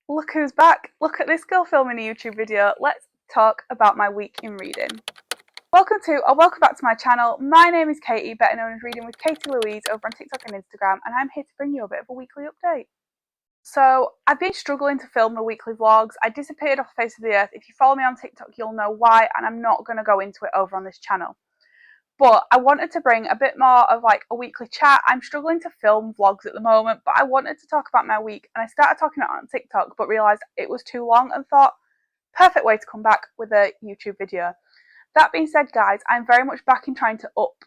Look who's back. Look at this girl filming a YouTube video. Let's talk about my week in reading. Welcome back to my channel. My name is Katie, better known as Reading with Katie Louise over on TikTok and Instagram, and I'm here to bring you a bit of a weekly update. So, I've been struggling to film the weekly vlogs. I disappeared off the face of the earth. If you follow me on TikTok, you'll know why, and I'm not going to go into it over on this channel. But I wanted to bring a bit more of like a weekly chat. I'm struggling to film vlogs at the moment, but I wanted to talk about my week, and I started talking about it on TikTok, but realised it was too long and thought, perfect way to come back with a YouTube video. That being said, guys, I'm very much back in trying to up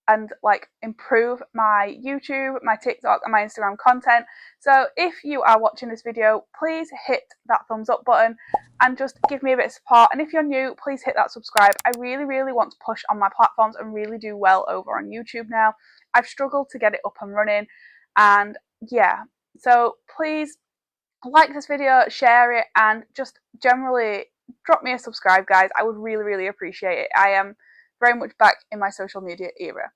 and like improve my YouTube, my TikTok and my Instagram content. So if you are watching this video, please hit that thumbs up button and just give me a bit of support. And if you're new, please hit that subscribe. I really want to push on my platforms and really do well over on YouTube now. I've struggled to get it up and running, and yeah, so please like this video, share it, and just generally drop me a subscribe, guys. I would really appreciate it. I am very much back in my social media era.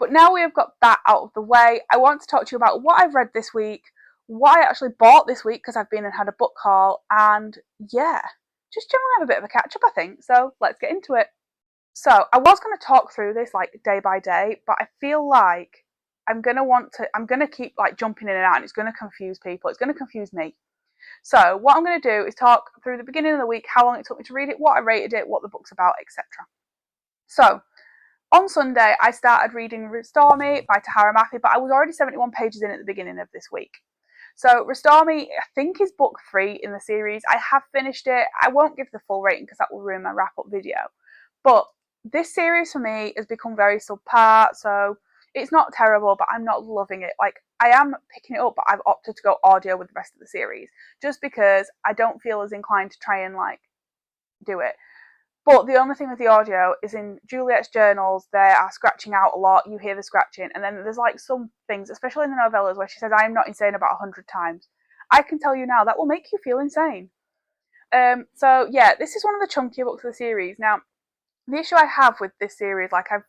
But now we have got that out of the way, I want to talk to you about what I've read this week, what I actually bought this week because I've been and had a book haul, and yeah, just generally have a bit of a catch up, I think. So let's get into it. So I was going to talk through this like day by day, but I feel like I'm gonna keep like jumping in and out, and it's going to confuse people. It's going to confuse me. So what I'm going to do is talk through the beginning of the week, how long it took me to read it, what I rated it, what the book's about, etc. So on Sunday, I started reading Restore Me by Tahara Mafi, but I was already 71 pages in at the beginning of this week. So Restore Me, I think, is book 3 in the series. I have finished it. I won't give the full rating because that will ruin my wrap-up video. But this series for me has become very subpar, so it's not terrible, but I'm not loving it. Like, I am picking it up, but I've opted to go audio with the rest of the series just because I don't feel as inclined to try and like do it. But the only thing with the audio is in Juliet's journals, they are scratching out a lot. You hear the scratching, and then there's like some things, especially in the novellas, where she says, "I am not insane" about 100 times. I can tell you now that will make you feel insane. So yeah, this is one of the chunkier books of the series. Now, the issue I have with this series, like I've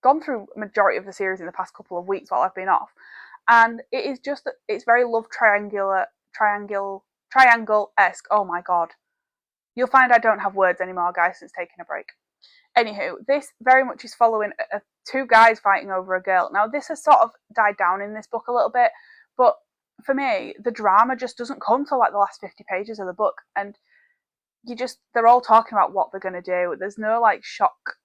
gone through a majority of the series in the past couple of weeks while I've been off, and it is just that it's very love triangle-esque. Oh my god. You'll find I don't have words anymore, guys, since taking a break. Anywho, this very much is following two guys fighting over a girl. Now, this has sort of died down in this book a little bit, but for me, the drama just doesn't come till like the last 50 pages of the book, and they're all talking about what they're going to do. There's no like shock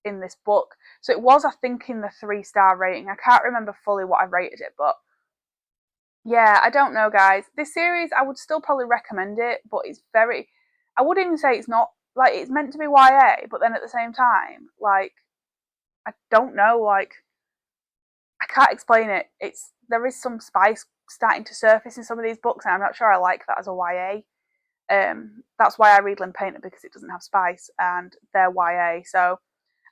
in this book. So it was, I think, in the 3-star rating. I can't remember fully what I rated it, but yeah, I don't know, guys. This series, I would still probably recommend it, but I wouldn't even say it's not, like, it's meant to be YA, but then at the same time, like, I don't know, like, I can't explain it. There is some spice starting to surface in some of these books, and I'm not sure I like that as a YA. That's why I read Lynn Painter, because it doesn't have spice, and they're YA, so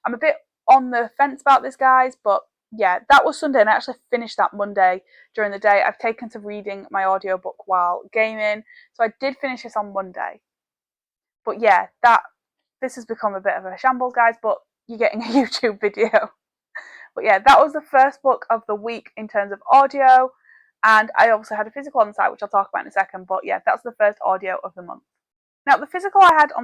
I'm a bit on the fence about this, guys, but yeah, that was Sunday, and I actually finished that Monday during the day. I've taken to reading my audiobook while gaming, so I did finish this on Monday. But yeah, this has become a bit of a shambles, guys, but you're getting a YouTube video. But yeah, that was the first book of the week in terms of audio, and I also had a physical on the site, which I'll talk about in a second, but yeah, that's the first audio of the month. Now, the physical I had oh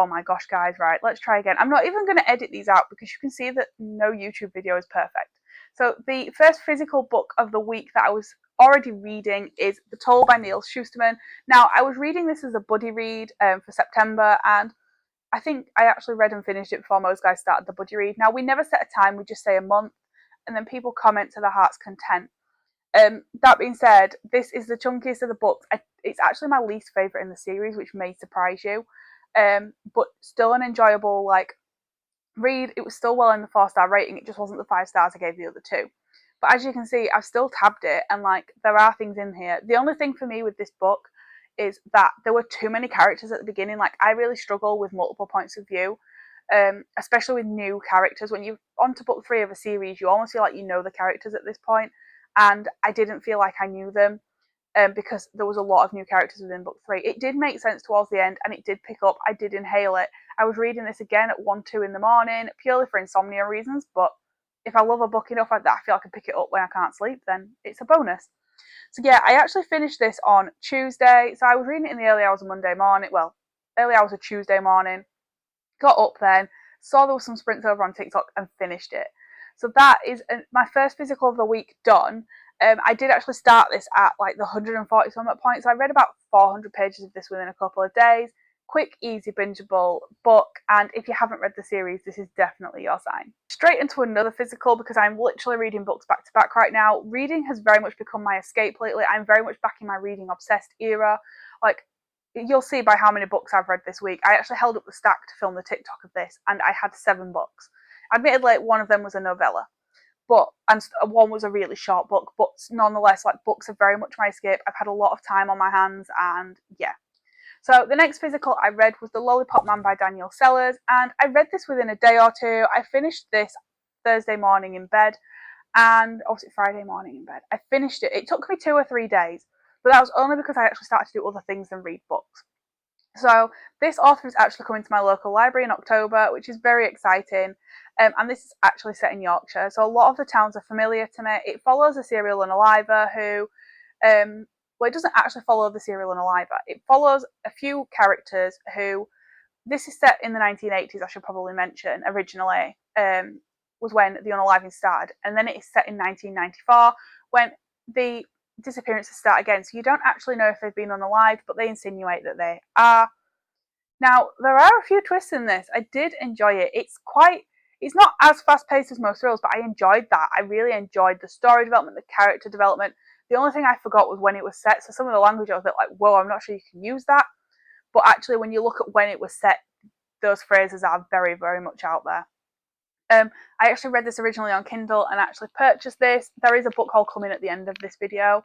my gosh, guys, right, let's try again. I'm not even going to edit these out because you can see that no YouTube video is perfect. So the first physical book of the week that I was already reading is The Toll by Neil Shusterman. Now, I was reading this as a buddy read for September, and I think I actually read and finished it before most guys started the buddy read. Now, we never set a time, we just say a month, and then people comment to their heart's content. That being said, this is the chunkiest of the books. It's actually my least favourite in the series, which may surprise you. But still an enjoyable like read. It was still well in the 4-star rating. It just wasn't the 5 stars I gave the other 2. But as you can see, I've still tabbed it, and like there are things in here. The only thing for me with this book is that there were too many characters at the beginning. Like, I really struggle with multiple points of view. Especially with new characters. When you're on to book 3 of a series, you almost feel like you know the characters at this point, and I didn't feel like I knew them because there was a lot of new characters within book 3. It did make sense towards the end, and it did pick up. I did inhale it. I was reading this again at 1-2 in the morning, purely for insomnia reasons, but if I love a book enough like that, I feel I can pick it up when I can't sleep, then it's a bonus. So yeah, I actually finished this on Tuesday. So I was reading it in the early hours of Monday morning. Well, early hours of Tuesday morning. Got up then, saw there was some sprints over on TikTok and finished it. So that is my first physical of the week done. I did actually start this at like the 140 something point, so I read about 400 pages of this within a couple of days. Quick, easy, bingeable book, and if you haven't read the series, this is definitely your sign. Straight into another physical because I'm literally reading books back to back right now. Reading has very much become my escape lately. I'm very much back in my reading obsessed era. Like, you'll see by how many books I've read this week. I actually held up the stack to film the TikTok of this, and I had 7 books. Admittedly, one of them was a novella, and one was a really short book, but nonetheless, like, books are very much my escape. I've had a lot of time on my hands, and yeah. So the next physical I read was The Lollipop Man by Daniel Sellers, and I read this within a day or two. I finished this Thursday morning in bed, and obviously Friday morning in bed. I finished it. It took me 2 or 3 days, but that was only because I actually started to do other things than read books. So this author is actually coming to my local library in October, which is very exciting. And this is actually set in Yorkshire, so a lot of the towns are familiar to me. It follows a serial unaliver who, well, it doesn't actually follow the serial unaliver. It follows a few characters who, this is set in the 1980s, I should probably mention, originally, was when the unaliving started. And then it is set in 1994 when the disappearances start again. So you don't actually know if they've been unalived, but they insinuate that they are. Now, there are a few twists in this. I did enjoy it. It's not as fast paced as most thrills, but I enjoyed that. I really enjoyed the story development, the character development. The only thing I forgot was when it was set. So some of the language I was a bit like, whoa, I'm not sure you can use that. But actually, when you look at when it was set, those phrases are very, very much out there. I actually read this originally on Kindle and actually purchased this. There is a book haul coming at the end of this video,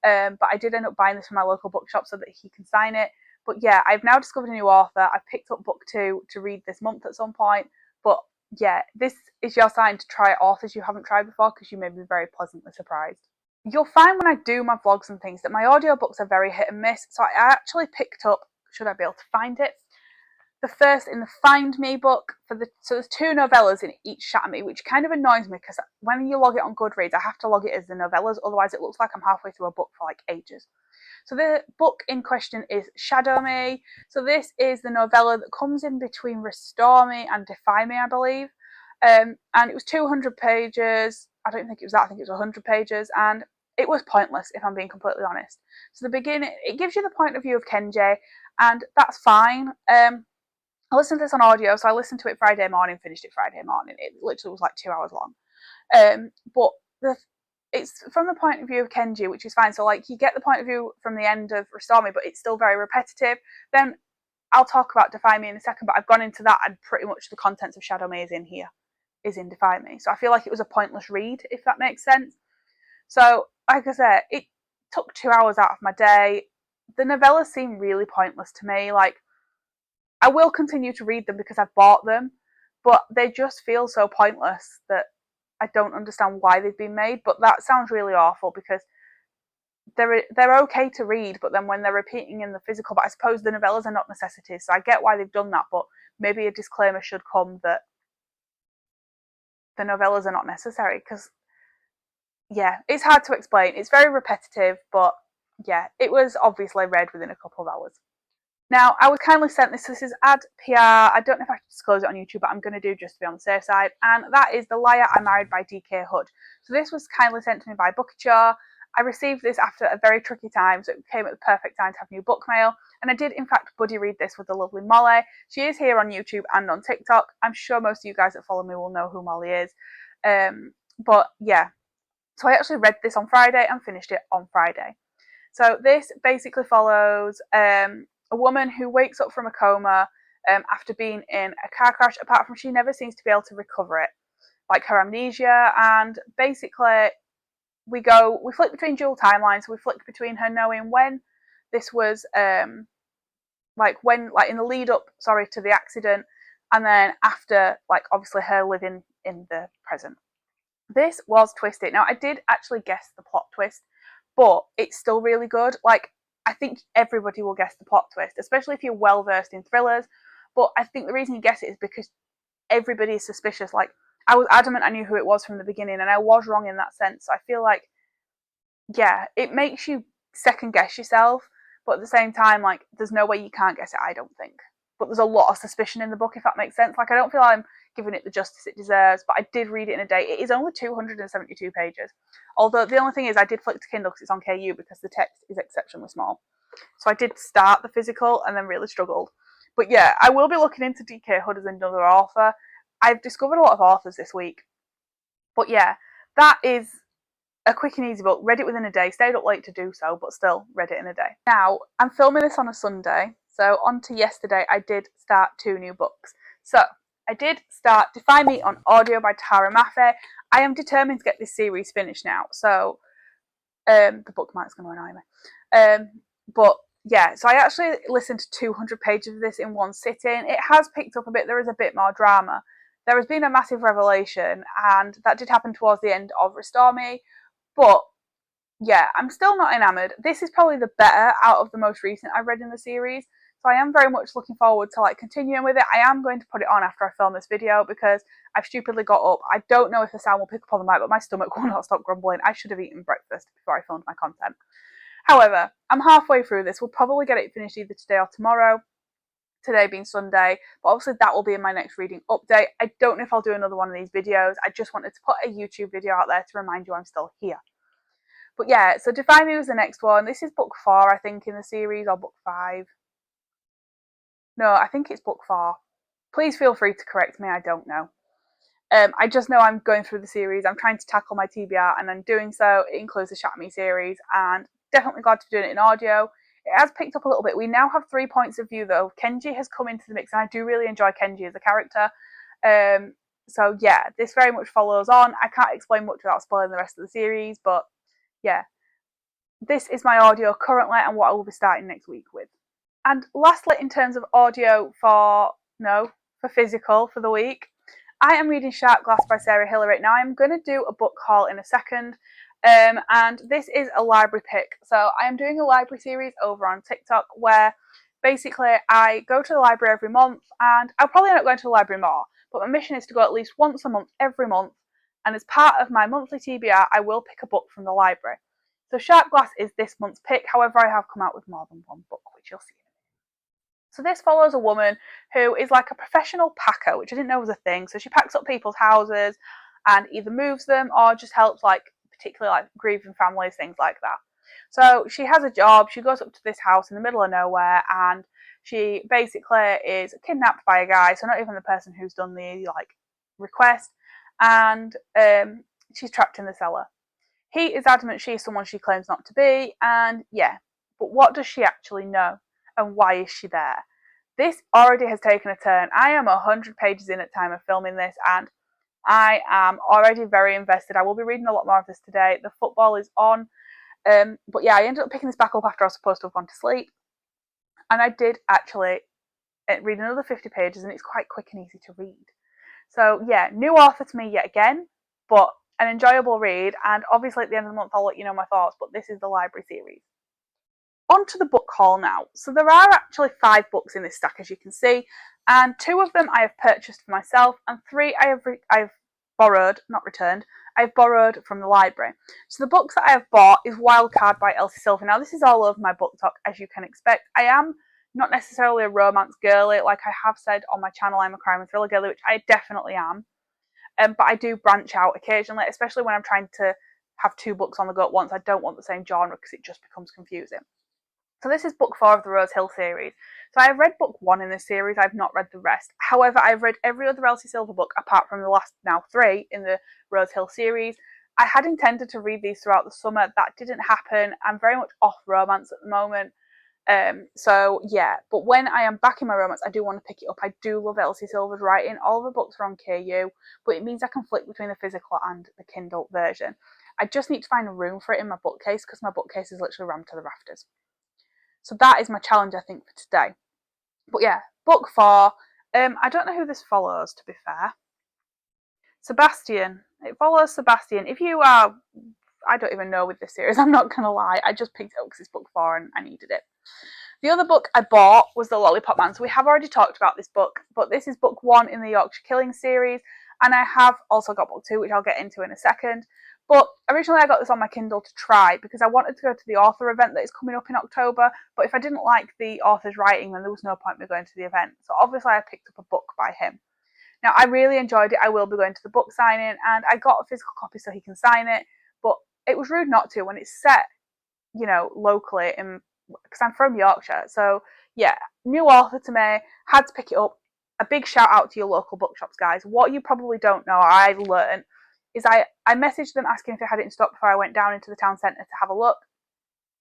but I did end up buying this from my local bookshop so that he can sign it. But yeah, I've now discovered a new author. I picked up book 2 to read this month at some point. But yeah, this is your sign to try authors you haven't tried before, because you may be very pleasantly surprised. You'll find when I do my vlogs and things that my audiobooks are very hit and miss. So I actually picked up, should I be able to find it, the first in the Find Me book so there's 2 novellas in each Shatter Me, which kind of annoys me because when you log it on Goodreads, I have to log it as the novellas, otherwise it looks like I'm halfway through a book for like ages. So the book in question is Shadow Me. So this is the novella that comes in between Restore Me and Defy Me, I believe. And it was 200 pages. I don't think it was that. I think it was 100 pages, and it was pointless, if I'm being completely honest. So the beginning, it gives you the point of view of Kenji, and that's fine. I listened to this on audio, so I listened to it Friday morning, finished it Friday morning. It literally was like 2 hours long. But it's from the point of view of Kenji, which is fine. So like you get the point of view from the end of Restore Me, but it's still very repetitive. Then I'll talk about Defy Me in a second, but I've gone into that and pretty much the contents of Shadow Me is in here, is in Defy Me. So I feel like it was a pointless read, if that makes sense. So like I said, it took 2 hours out of my day. The novellas seem really pointless to me. Like, I will continue to read them because I've bought them, but they just feel so pointless that I don't understand why they've been made. But that sounds really awful because they're okay to read, but then when they're repeating in the physical, but I suppose the novellas are not necessities, so I get why they've done that, but maybe a disclaimer should come that the novellas are not necessary, because yeah, it's hard to explain. It's very repetitive, but yeah, it was obviously read within a couple of hours. Now, I was kindly sent this. This is Ad PR. I don't know if I should disclose it on YouTube, but I'm going to do just to be on the safe side. And that is The Liar I Married by DK Hood. So this was kindly sent to me by Bookchaw. I received this after a very tricky time, so it came at the perfect time to have new book mail. And I did, in fact, buddy read this with the lovely Molly. She is here on YouTube and on TikTok. I'm sure most of you guys that follow me will know who Molly is. But yeah, so I actually read this on Friday and finished it on Friday. So this basically follows a woman who wakes up from a coma after being in a car crash, apart from she never seems to be able to recover it, like her amnesia. And basically we flick between dual timelines. So we flick between her knowing when this was like in the lead up, to the accident, and then after, like, obviously her living in the present. This was twisted. Now, I did actually guess the plot twist, but it's still really good. Like, I think everybody will guess the plot twist, especially if you're well versed in thrillers. But I think the reason you guess it is because everybody is suspicious. Like, I was adamant I knew who it was from the beginning, and I was wrong in that sense. So I feel like yeah, it makes you second guess yourself, but at the same time, like, there's no way you can't guess it, I don't think. But there's a lot of suspicion in the book, if that makes sense. Like, I don't feel I'm giving it the justice it deserves, but I did read it in a day. It is only 272 pages. Although the only thing is, I did flick to Kindle because it's on KU because the text is exceptionally small. So I did start the physical and then really struggled. But yeah, I will be looking into DK Hood as another author. I've discovered a lot of authors this week. But yeah, that is a quick and easy book. Read it within a day. Stayed up late to do so, but still read it in a day. Now, I'm filming this on a Sunday. So on to yesterday, I did start 2 new books. So I did start Defy Me on audio by Tara Maffei. I am determined to get this series finished now. So the bookmark's going to annoy me. But yeah, so I actually listened to 200 pages of this in one sitting. It has picked up a bit. There is a bit more drama. There has been a massive revelation, and that did happen towards the end of Restore Me. But yeah, I'm still not enamoured. This is probably the better out of the most recent I've read in the series. So I am very much looking forward to like continuing with it. I am going to put it on after I film this video because I've stupidly got up. I don't know if the sound will pick up on the mic, but my stomach will not stop grumbling. I should have eaten breakfast before I filmed my content. However, I'm halfway through this. We'll probably get it finished either today or tomorrow. Today being Sunday, but obviously that will be in my next reading update. I don't know if I'll do another one of these videos. I just wanted to put a YouTube video out there to remind you I'm still here. But yeah, so Defy Me was the next one. This is book 4, I think, in the series, or book 5. No, I think it's book 4. Please feel free to correct me, I don't know. I just know I'm going through the series. I'm trying to tackle my TBR, and I'm doing so. It includes the Chat Me series, and definitely glad to be doing it in audio. It has picked up a little bit. We now have 3 points of view, though. Kenji has come into the mix, and I do really enjoy Kenji as a character. So yeah, this very much follows on. I can't explain much without spoiling the rest of the series, but yeah, this is my audio currently and what I will be starting next week with. And lastly, in terms of audio for physical for the week, I am reading Sharp Glass by Sarah Hillary. Now I'm going to do a book haul in a second, and this is a library pick. So I am doing a library series over on TikTok where basically I go to the library every month, and I'll probably end up going to the library more, but my mission is to go at least once a month every month, and as part of my monthly TBR, I will pick a book from the library. So Sharp Glass is this month's pick. However, I have come out with more than one book, which you'll see. So this follows a woman who is like a professional packer, which I didn't know was a thing. So she packs up people's houses and either moves them or just helps like particularly like grieving families, things like that. So she has a job. She goes up to this house in the middle of nowhere, and she basically is kidnapped by a guy. So not even the person who's done the like request, and she's trapped in the cellar. He is adamant she is someone she claims not to be, and yeah, but what does she actually know? And why is she there? This already has taken a turn. I am 100 pages in at time of filming this, and I am already very invested. I will be reading a lot more of this today. The football is on. But yeah, I ended up picking this back up after I was supposed to have gone to sleep. And I did actually read another 50 pages, and it's quite quick and easy to read. So yeah, new author to me yet again, but an enjoyable read. And obviously at the end of the month, I'll let you know my thoughts, but this is the library series. On to the book haul now. So there are actually 5 books in this stack, as you can see, and 2 of them I have purchased for myself, and 3 I've borrowed, not returned. I've borrowed from the library. So the books that I have bought is Wildcard by Elsie Silver. Now this is all over my book talk, as you can expect. I am not necessarily a romance girly, like I have said on my channel. I'm a crime and thriller girly, which I definitely am. But I do branch out occasionally, especially when I'm trying to have 2 books on the go at once. I don't want the same genre because it just becomes confusing. So this is book 4 of the Rose Hill series. So I've read book 1 in this series, I've not read the rest. However, I've read every other Elsie Silver book apart from the last now 3 in the Rose Hill series. I had intended to read these throughout the summer. That didn't happen. I'm very much off romance at the moment. So yeah, but when I am back in my romance, I do want to pick it up. I do love Elsie Silver's writing. All the books are on KU, but it means I can flick between the physical and the Kindle version. I just need to find a room for it in my bookcase because my bookcase is literally rammed to the rafters. So that is my challenge, I think, for today. But yeah, book 4. I don't know who this follows, to be fair. Sebastian. It follows Sebastian. If you are, I don't even know with this series, I'm not going to lie. I just picked it up because it's book 4 and I needed it. The other book I bought was The Lollipop Man. So we have already talked about this book, but this is book 1 in the Yorkshire Killing series. And I have also got book 2, which I'll get into in a second. But originally I got this on my Kindle to try because I wanted to go to the author event that is coming up in October, but if I didn't like the author's writing, then there was no point in me going to the event. So obviously I picked up a book by him. Now, I really enjoyed it. I will be going to the book signing, and I got a physical copy so he can sign it, but it was rude not to when it's set, locally, because I'm from Yorkshire. So, yeah, new author to me, had to pick it up. A big shout out to your local bookshops, guys. What you probably don't know, I've learned, is I messaged them asking if they had it in stock before I went down into the town centre to have a look,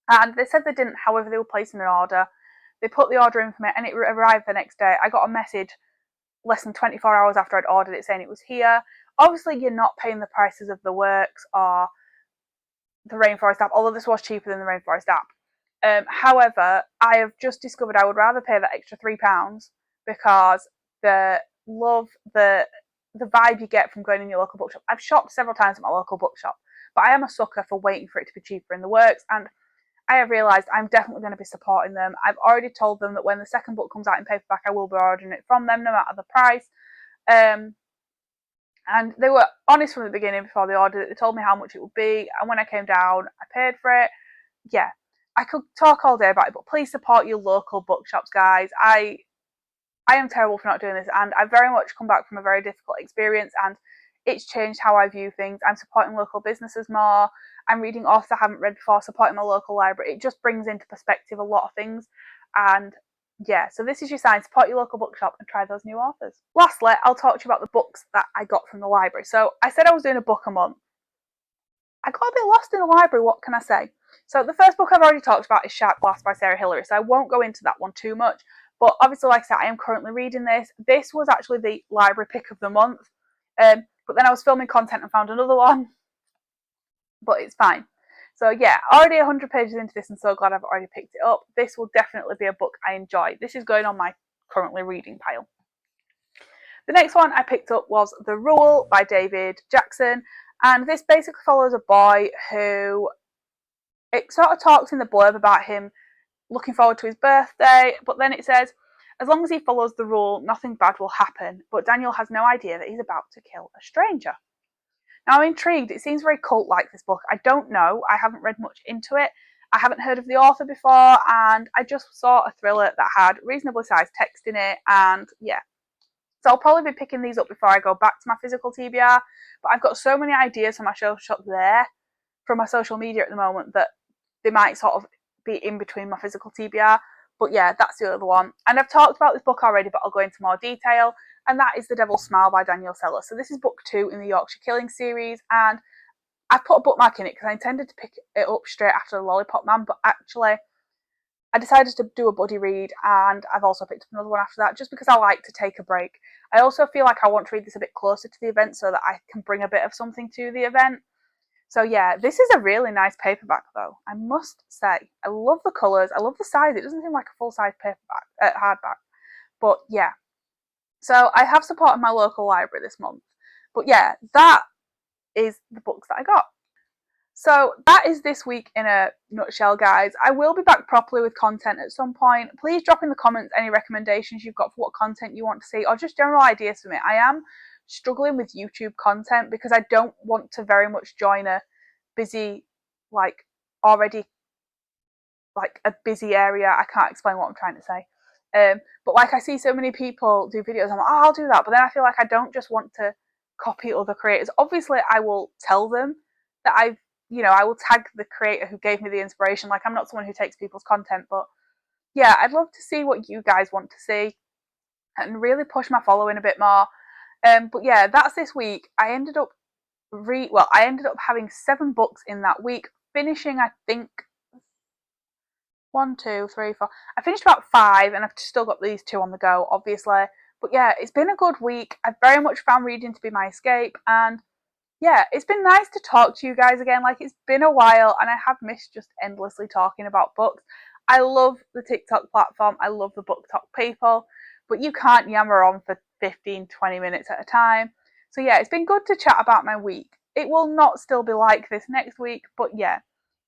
and they said they didn't. However, they were placing an order. They put the order in for me, and it arrived the next day. I got a message less than 24 hours after I'd ordered it saying it was here. Obviously, you're not paying the prices of the Works or the Rainforest app, although this was cheaper than the Rainforest app. However, I have just discovered I would rather pay that extra £3 because the vibe you get from going in your local bookshop. I've shopped several times at my local bookshop, but I am a sucker for waiting for it to be cheaper in the Works, and I have realised I'm definitely going to be supporting them. I've already told them that when the second book comes out in paperback, I will be ordering it from them, no matter the price. And they were honest from the beginning before they ordered it. They told me how much it would be, and when I came down, I paid for it. Yeah, I could talk all day about it, but please support your local bookshops, guys. I am terrible for not doing this, and I've very much come back from a very difficult experience, and it's changed how I view things. I'm supporting local businesses more. I'm reading authors I haven't read before, supporting my local library. It just brings into perspective a lot of things. And yeah, so this is your sign. Support your local bookshop and try those new authors. Lastly, I'll talk to you about the books that I got from the library. So I said I was doing a book a month. I got a bit lost in the library, what can I say? So the first book I've already talked about is Sharp Glass by Sarah Hilary, so I won't go into that one too much. But obviously, like I said, I am currently reading this. This was actually the library pick of the month. But then I was filming content and found another one. But it's fine. So yeah, already 100 pages into this and so glad I've already picked it up. This will definitely be a book I enjoy. This is going on my currently reading pile. The next one I picked up was The Rule by David Jackson. And this basically follows a boy who, it sort of talks in the blurb about him looking forward to his birthday, but then it says, as long as he follows the rule, nothing bad will happen. But Daniel has no idea that he's about to kill a stranger. Now, I'm intrigued. It seems very cult-like, this book. I don't know. I haven't read much into it. I haven't heard of the author before, and I just saw a thriller that had reasonably sized text in it, and yeah. So I'll probably be picking these up before I go back to my physical TBR, but I've got so many ideas for my from my social media at the moment, that they might sort of be in between my physical TBR. But yeah, that's the other one. And I've talked about this book already, but I'll go into more detail. And that is The Devil's Smile by Daniel Seller. So this is book 2 in the Yorkshire Killing series. And I've put a bookmark in it because I intended to pick it up straight after The Lollipop Man. But actually, I decided to do a buddy read, and I've also picked up another one after that just because I like to take a break. I also feel like I want to read this a bit closer to the event so that I can bring a bit of something to the event. So yeah, this is a really nice paperback though, I must say. I love the colours, I love the size. It doesn't seem like a full-size paperback, hardback. But yeah, so I have supported my local library this month. But yeah, that is the books that I got. So that is this week in a nutshell, guys. I will be back properly with content at some point. Please drop in the comments any recommendations you've got for what content you want to see, or just general ideas for me. I am struggling with YouTube content because I don't want to very much join a busy, already a busy area. I can't explain what I'm trying to say. But I see so many people do videos, I'm like, oh, I'll do that. But then I feel like I don't just want to copy other creators. Obviously, I will tell them that I will tag the creator who gave me the inspiration. I'm not someone who takes people's content, but yeah, I'd love to see what you guys want to see and really push my following a bit more. But yeah, that's this week. I ended up having 7 books in that week, finishing, I think, 1, 2, 3, 4. I finished about 5, and I've still got these 2 on the go, obviously. But yeah, it's been a good week. I've very much found reading to be my escape, and yeah, it's been nice to talk to you guys again. It's been a while, and I have missed just endlessly talking about books. I love the TikTok platform. I love the BookTok people, but you can't yammer on for 15, 20 minutes at a time. So yeah, it's been good to chat about my week. It will not still be like this next week, but yeah,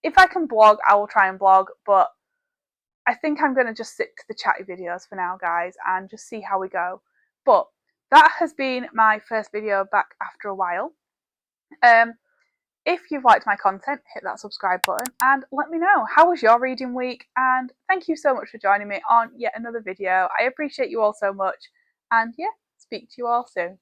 if I can blog, I will try and blog, but I think I'm going to just stick to the chatty videos for now, guys, and just see how we go. But that has been my first video back after a while. If you've liked my content, hit that subscribe button and let me know, how was your reading week? And thank you so much for joining me on yet another video. I appreciate you all so much, and yeah, speak to you all soon.